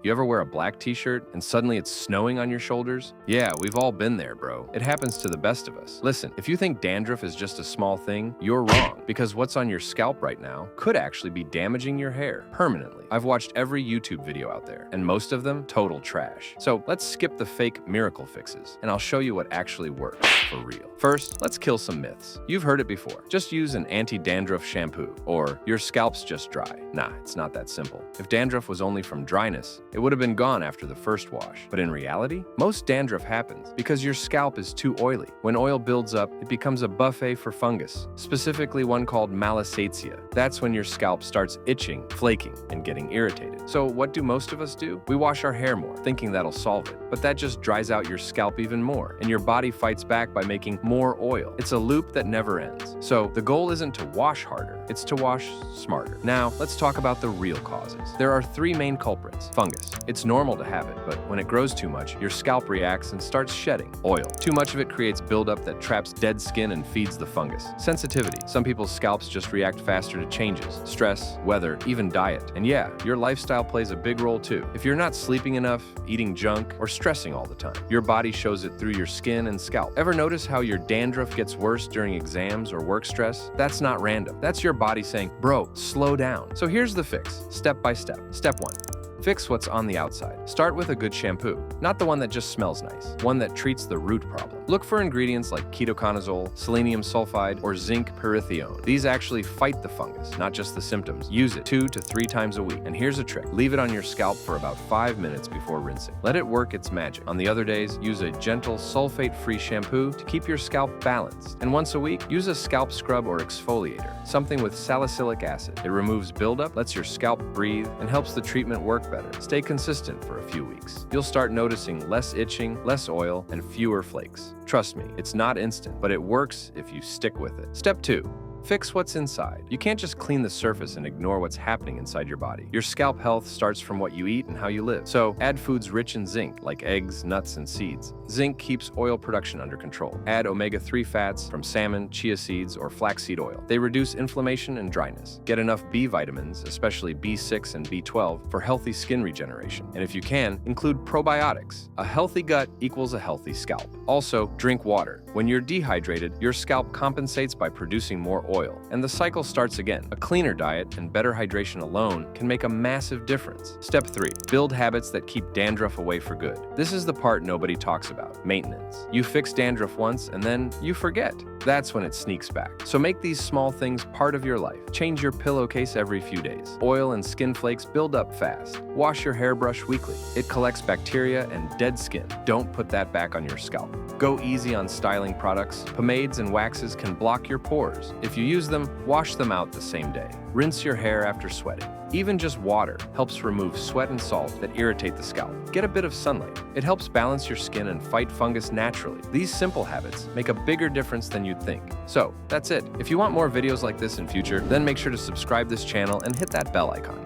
You ever wear a black t-shirt and suddenly it's snowing on your shoulders? Yeah, we've all been there, bro. It happens to the best of us. Listen, if you think dandruff is just a small thing, you're wrong, because what's on your scalp right now could actually be damaging your hair permanently. I've watched every YouTube video out there, and most of them total trash. So let's skip the fake miracle fixes, and I'll show you what actually works for real. First, let's kill some myths. You've heard it before. Just use an anti-dandruff shampoo, or your scalp's just dry. Nah, it's not that simple. If dandruff was only from dryness, it would have been gone after the first wash. But in reality, most dandruff happens because your scalp is too oily. When oil builds up, it becomes a buffet for fungus, specifically one called malassezia. That's when your scalp starts itching, flaking, and getting irritated. So what do most of us do? We wash our hair more, thinking that'll solve it. But that just dries out your scalp even more, and your body fights back by making more oil. It's a loop that never ends. So the goal isn't to wash harder, it's to wash smarter. Now, let's talk about the real causes. There are three main culprits. Fungus. It's normal to have it, but when it grows too much, your scalp reacts and starts shedding. Oil. Too much of it creates buildup that traps dead skin and feeds the fungus. Sensitivity. Some people's scalps just react faster to changes, stress, weather, even diet. And yeah, your lifestyle plays a big role too. If you're not sleeping enough, eating junk, or stressing all the time, your body shows it through your skin and scalp. Ever notice how your dandruff gets worse during exams or work stress? That's not random. That's your body saying, bro, slow down. So here's the fix, step by step. Step 1. Fix what's on the outside. Start with a good shampoo, not the one that just smells nice, one that treats the root problem. Look for ingredients like ketoconazole, selenium sulfide, or zinc pyrithione. These actually fight the fungus, not just the symptoms. Use it 2 to 3 times a week. And here's a trick. Leave it on your scalp for about 5 minutes before rinsing. Let it work its magic. On the other days, use a gentle sulfate-free shampoo to keep your scalp balanced. And once a week, use a scalp scrub or exfoliator, something with salicylic acid. It removes buildup, lets your scalp breathe, and helps the treatment work better. Stay consistent for a few weeks. You'll start noticing less itching, less oil, and fewer flakes. Trust me, it's not instant, but it works if you stick with it. Step 2. Fix what's inside. You can't just clean the surface and ignore what's happening inside your body. Your scalp health starts from what you eat and how you live. So add foods rich in zinc, like eggs, nuts, and seeds. Zinc keeps oil production under control. Add omega-3 fats from salmon, chia seeds, or flaxseed oil. They reduce inflammation and dryness. Get enough B vitamins, especially B6 and B12, for healthy skin regeneration. And if you can, include probiotics. A healthy gut equals a healthy scalp. Also, drink water. When you're dehydrated, your scalp compensates by producing more oil, and the cycle starts again. A cleaner diet and better hydration alone can make a massive difference. Step 3. Build habits that keep dandruff away for good. This is the part nobody talks about, maintenance. You fix dandruff once and then you forget. That's when it sneaks back. So make these small things part of your life. Change your pillowcase every few days. Oil and skin flakes build up fast. Wash your hairbrush weekly. It collects bacteria and dead skin. Don't put that back on your scalp. Go easy on styling products. Pomades and waxes can block your pores. If you use them, wash them out the same day. Rinse your hair after sweating. Even just water helps remove sweat and salt that irritate the scalp. Get a bit of sunlight. It helps balance your skin and fight fungus naturally. These simple habits make a bigger difference than you'd think. So, that's it. If you want more videos like this in future, then make sure to subscribe this channel and hit that bell icon.